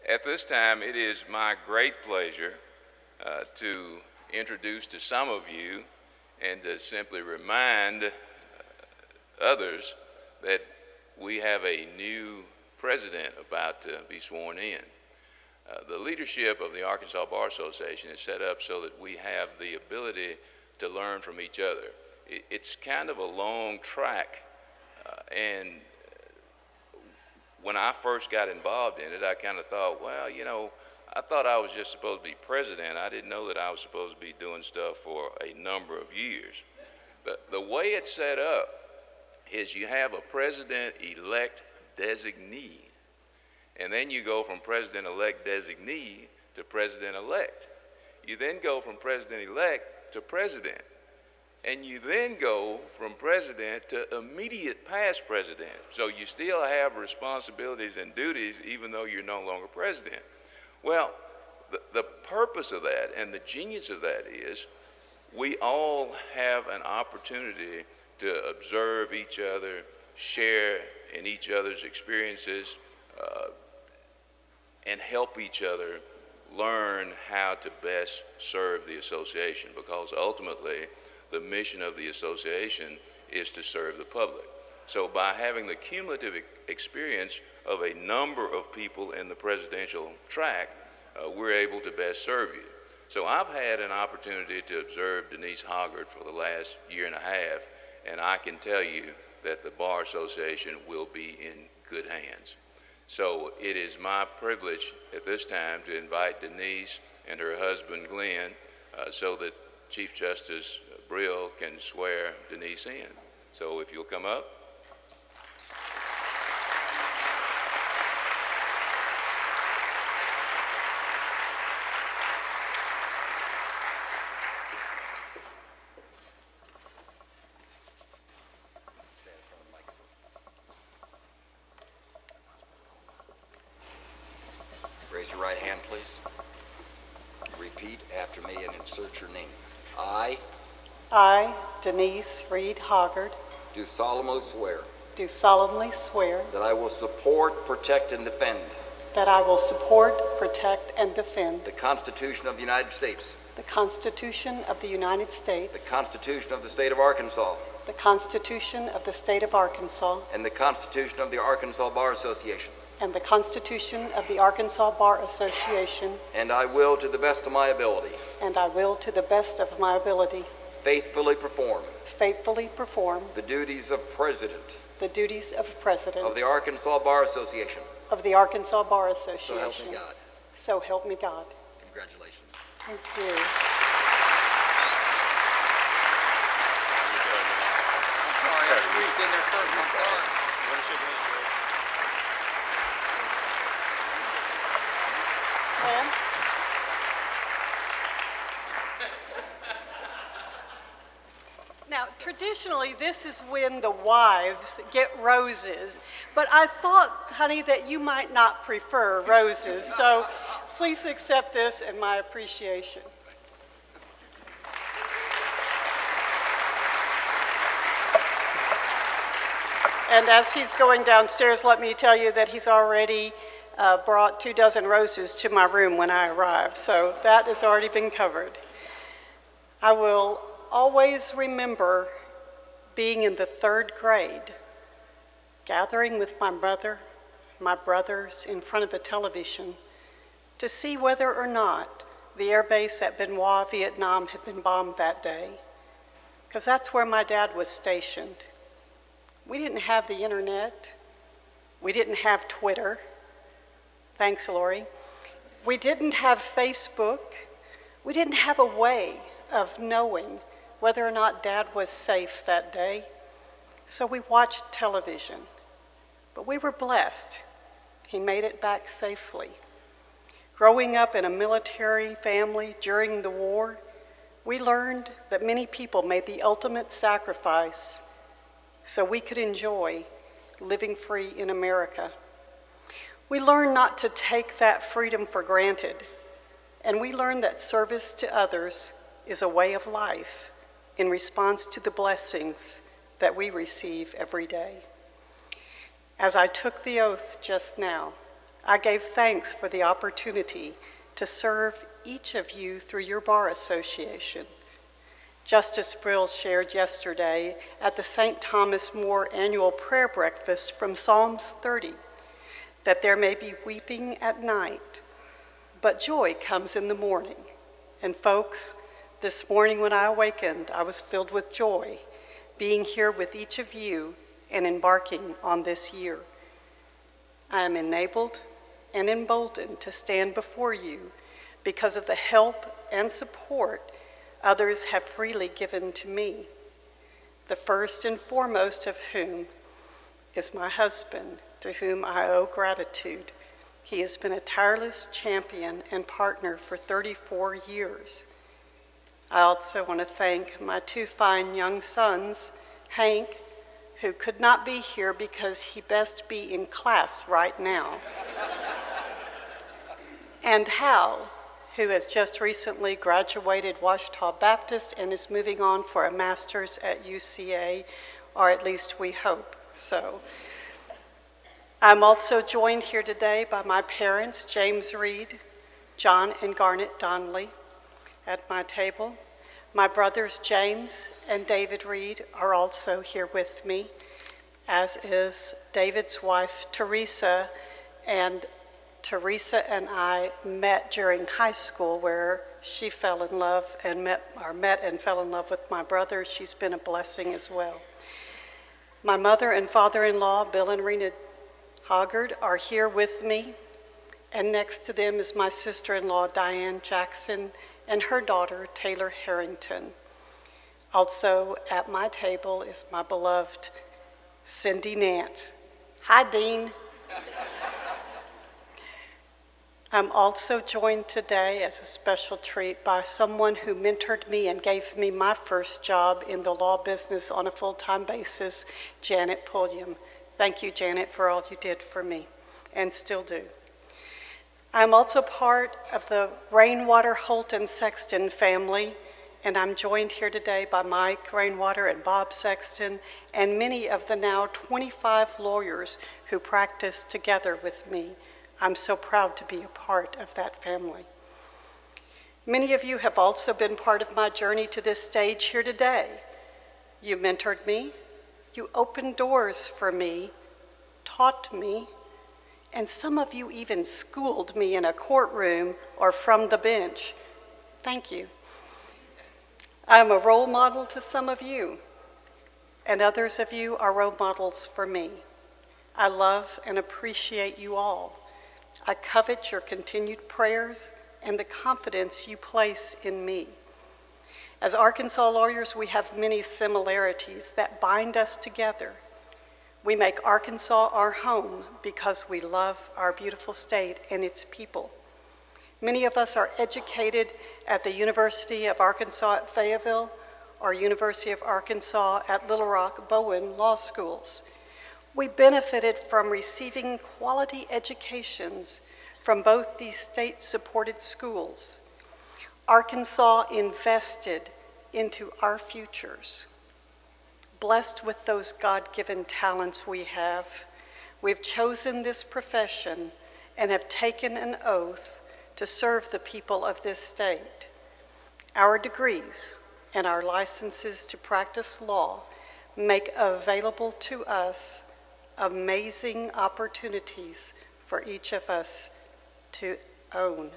At this time, it is my great pleasure to introduce to some of you and to simply remind others that we have a new president about to be sworn in. The leadership of the Arkansas Bar Association is set up so that we have the ability to learn from each other. It's kind of a long track, and when I first got involved in it, I kind of thought, well, you know, I thought I was just supposed to be president. I didn't know that I was supposed to be doing stuff for a number of years. The way it's set up is you have a president-elect designee, and then you go from president-elect designee to president-elect. You then go from president-elect to president, and you then go from president to immediate past president. So you still have responsibilities and duties even though you're no longer president. Well, the purpose of that and the genius of that is we all have an opportunity to observe each other, share in each other's experiences, and help each other learn how to best serve the association, because ultimately the mission of the association is to serve the public. So by having the cumulative experience of a number of people in the presidential track, we're able to best serve you. So I've had an opportunity to observe Denise Hoggard for the last year and a half, and I can tell you that the Bar Association will be in good hands. So it is my privilege at this time to invite Denise and her husband Glenn so that Chief Justice Brill can swear Denise in. So if you'll come up. Raise your right hand, please. Repeat after me and insert your name. I, Denise Reid Hoggard, do solemnly swear that I will support, protect, and defend I will support, protect, and defend the Constitution of the United States, the Constitution of the United States, the Constitution of the State of Arkansas, the Constitution of the State of Arkansas, and the Constitution of the Arkansas Bar Association. and the Constitution of the Arkansas Bar Association, And I will, to the best of my ability, and I will, to the best of my ability, faithfully perform the duties of President of the Arkansas Bar Association. the Arkansas Bar So Association. help me God. So help me God. Congratulations. Thank you. I'm sorry, I squeezed in there first. I'm sorry. Glenn? Now, traditionally, this is when the wives get roses, but I thought, honey, that you might not prefer roses, so please accept this and my appreciation. And as he's going downstairs, let me tell you that he's already brought 24 roses to my room when I arrived, so that has already been covered. I will always remember being in the 3rd grade, gathering with my mother, my brothers in front of a television to see whether or not the air base at Benoit, Vietnam had been bombed that day, because that's where my dad was stationed. We didn't have the internet. We didn't have Twitter. Thanks, Lori. We didn't have Facebook. We didn't have a way of knowing whether or not Dad was safe that day. So we watched television. But we were blessed. He made it back safely. Growing up in a military family during the war, we learned that many people made the ultimate sacrifice so we could enjoy living free in America. We learned not to take that freedom for granted, and we learned that service to others is a way of life in response to the blessings that we receive every day. As I took the oath just now, I gave thanks for the opportunity to serve each of you through your bar association. Justice Brill shared yesterday at the St. Thomas More annual prayer breakfast from Psalms 30 that there may be weeping at night, but joy comes in the morning. And folks, this morning when I awakened, I was filled with joy, being here with each of you and embarking on this year. I am enabled and emboldened to stand before you because of the help and support others have freely given to me, the first and foremost of whom is my husband, to whom I owe gratitude. He has been a tireless champion and partner for 34 years. I also want to thank my two fine young sons, Hank, who could not be here because he best be in class right now, and Hal, who has just recently graduated Ouachita Baptist and is moving on for a master's at UCA, or at least we hope so. I'm also joined here today by my parents, James Reid, John and Garnet Donnelly, at my table. My brothers, James and David Reid, are also here with me, as is David's wife, Teresa, and Teresa and I met during high school where she fell in love and met and fell in love with my brother. She's been a blessing as well. My mother and father-in-law, Bill and Rena Hoggard, are here with me, and next to them is my sister-in-law, Diane Jackson, and her daughter, Taylor Harrington. Also at my table is my beloved Cindy Nance. Hi, Dean. I'm also joined today as a special treat by someone who mentored me and gave me my first job in the law business on a full-time basis, Janet Pulliam. Thank you, Janet, for all you did for me and still do. I'm also part of the Rainwater, Holt, and Sexton family, and I'm joined here today by Mike Rainwater and Bob Sexton and many of the now 25 lawyers who practice together with me. I'm so proud to be a part of that family. Many of you have also been part of my journey to this stage here today. You mentored me, you opened doors for me, taught me, and some of you even schooled me in a courtroom or from the bench. Thank you. I'm a role model to some of you, and others of you are role models for me. I love and appreciate you all. I covet your continued prayers and the confidence you place in me. As Arkansas lawyers, we have many similarities that bind us together. We make Arkansas our home because we love our beautiful state and its people. Many of us are educated at the University of Arkansas at Fayetteville or University of Arkansas at Little Rock Bowen Law Schools. We benefited from receiving quality educations from both these state-supported schools. Arkansas invested into our futures. Blessed with those God-given talents we have, we've chosen this profession and have taken an oath to serve the people of this state. Our degrees and our licenses to practice law make available to us amazing opportunities for each of us to own.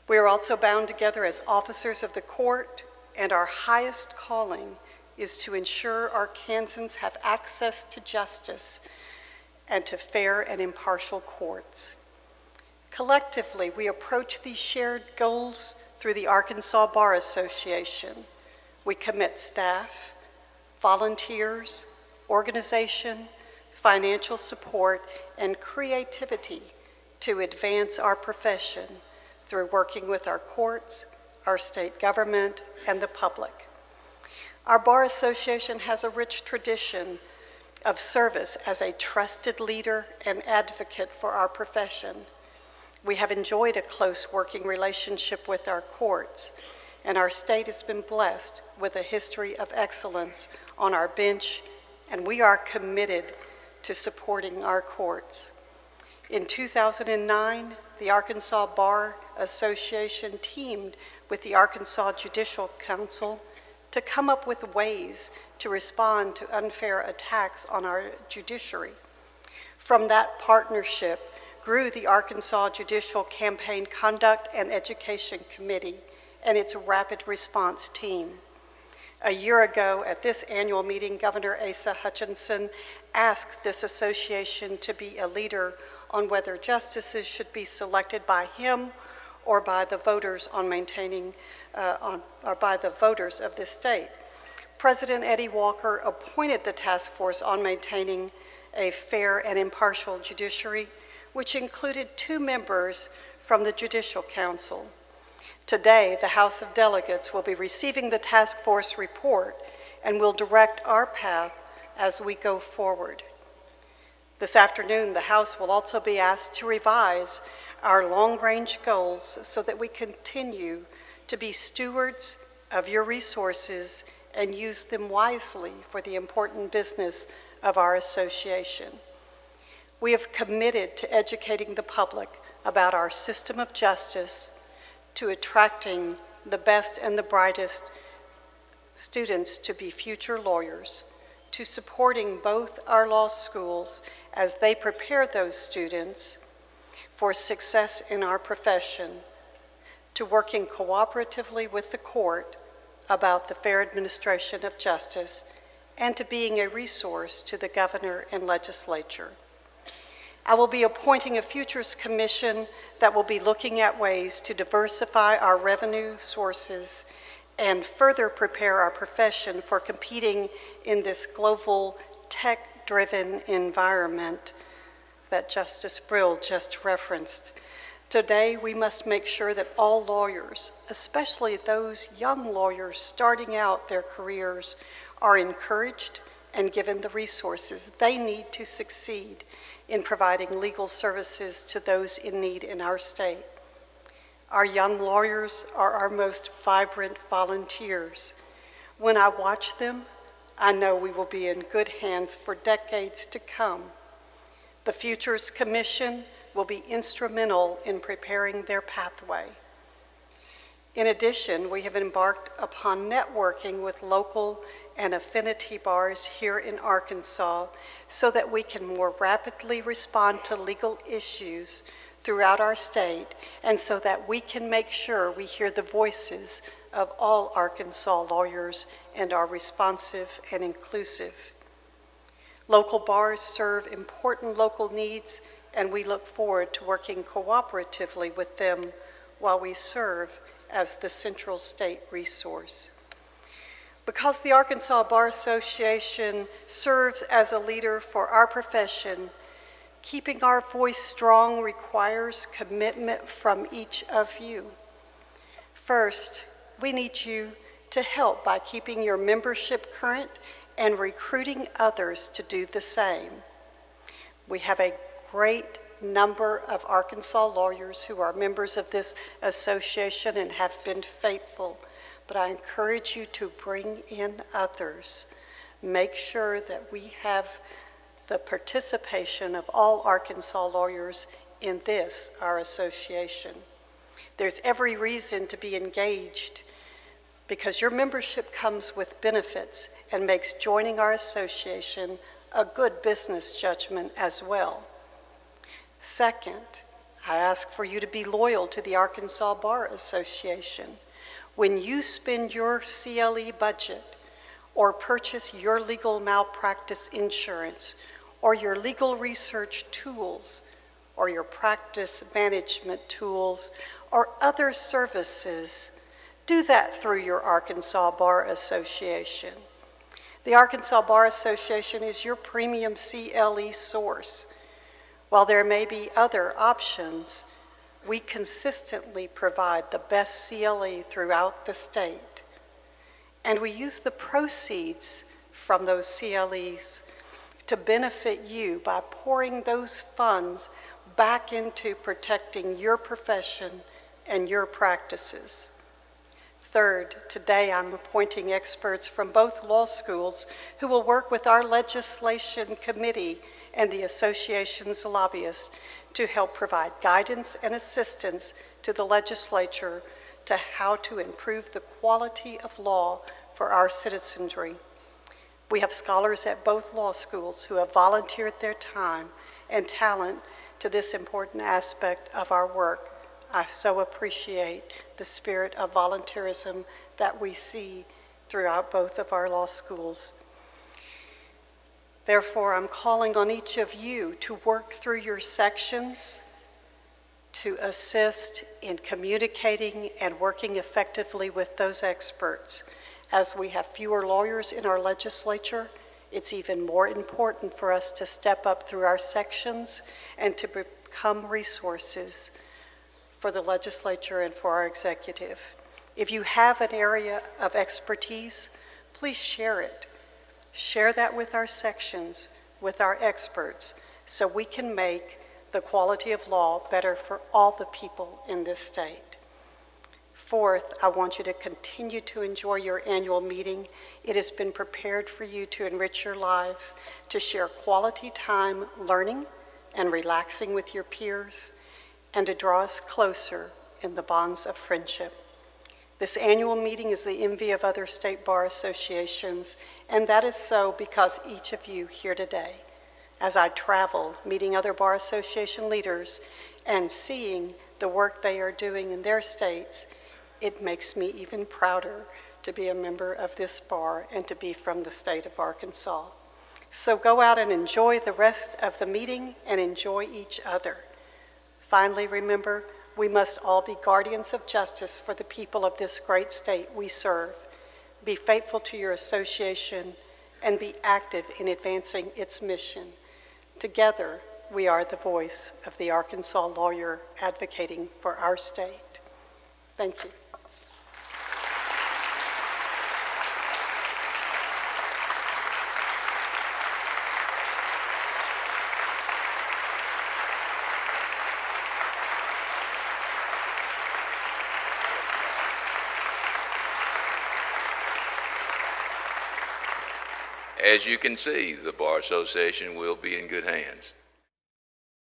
We are also bound together as officers of the court, and our highest calling is to ensure Arkansans have access to justice and to fair and impartial courts. Collectively, we approach these shared goals through the Arkansas Bar Association. We commit staff, volunteers, organization, financial support, and creativity to advance our profession through working with our courts, our state government, and the public. Our Bar Association has a rich tradition of service as a trusted leader and advocate for our profession. We have enjoyed a close working relationship with our courts, and our state has been blessed with a history of excellence on our bench, and we are committed to supporting our courts. In 2009, the Arkansas Bar Association teamed with the Arkansas Judicial Council to come up with ways to respond to unfair attacks on our judiciary. From that partnership grew the Arkansas Judicial Campaign Conduct and Education Committee and its rapid response team. A year ago at this annual meeting, Governor Asa Hutchinson asked this association to be a leader on whether justices should be selected by him or by the voters or by the voters of this state. President Eddie Walker appointed the task force on maintaining a fair and impartial judiciary, which included 2 members from the Judicial Council. Today, the House of Delegates will be receiving the task force report and will direct our path as we go forward. This afternoon, the House will also be asked to revise our long-range goals so that we continue to be stewards of your resources and use them wisely for the important business of our association. We have committed to educating the public about our system of justice, to attracting the best and the brightest students to be future lawyers, to supporting both our law schools as they prepare those students for success in our profession, to working cooperatively with the court about the fair administration of justice, and to being a resource to the governor and legislature. I will be appointing a Futures Commission that will be looking at ways to diversify our revenue sources and further prepare our profession for competing in this global tech-driven environment that Justice Brill just referenced. Today, we must make sure that all lawyers, especially those young lawyers starting out their careers, are encouraged and given the resources they need to succeed in providing legal services to those in need in our state. Our young lawyers are our most vibrant volunteers. When I watch them, I know we will be in good hands for decades to come. The Futures Commission will be instrumental in preparing their pathway. In addition, we have embarked upon networking with local and affinity bars here in Arkansas so that we can more rapidly respond to legal issues throughout our state and so that we can make sure we hear the voices of all Arkansas lawyers and are responsive and inclusive. Local bars serve important local needs, and we look forward to working cooperatively with them while we serve as the central state resource. Because the Arkansas Bar Association serves as a leader for our profession, keeping our voice strong requires commitment from each of you. First, we need you to help by keeping your membership current and recruiting others to do the same. We have a great number of Arkansas lawyers who are members of this association and have been faithful, but I encourage you to bring in others. Make sure that we have the participation of all Arkansas lawyers in this, our association. There's every reason to be engaged because your membership comes with benefits and makes joining our association a good business judgment as well. Second, I ask for you to be loyal to the Arkansas Bar Association. When you spend your CLE budget or purchase your legal malpractice insurance or your legal research tools or your practice management tools or other services, do that through your Arkansas Bar Association. The Arkansas Bar Association is your premium CLE source. While there may be other options, we consistently provide the best CLE throughout the state. And we use the proceeds from those CLEs to benefit you by pouring those funds back into protecting your profession and your practices. Third, today I'm appointing experts from both law schools who will work with our legislation committee and the association's lobbyists to help provide guidance and assistance to the legislature to how to improve the quality of law for our citizenry. We have scholars at both law schools who have volunteered their time and talent to this important aspect of our work. I so appreciate the spirit of volunteerism that we see throughout both of our law schools. Therefore, I'm calling on each of you to work through your sections, to assist in communicating and working effectively with those experts. As we have fewer lawyers in our legislature, it's even more important for us to step up through our sections and to become resources for the legislature and for our executive. If you have an area of expertise, please share it. Share that with our sections, with our experts, so we can make the quality of law better for all the people in this state. Fourth, I want you to continue to enjoy your annual meeting. It has been prepared for you to enrich your lives, to share quality time learning and relaxing with your peers, and to draw us closer in the bonds of friendship. This annual meeting is the envy of other state bar associations, and that is so because each of you here today, as I travel, meeting other bar association leaders and seeing the work they are doing in their states, it makes me even prouder to be a member of this bar and to be from the state of Arkansas. So go out and enjoy the rest of the meeting and enjoy each other. Finally, remember, we must all be guardians of justice for the people of this great state we serve. Be faithful to your association and be active in advancing its mission. Together, we are the voice of the Arkansas lawyer advocating for our state. Thank you. As you can see, the Bar Association will be in good hands.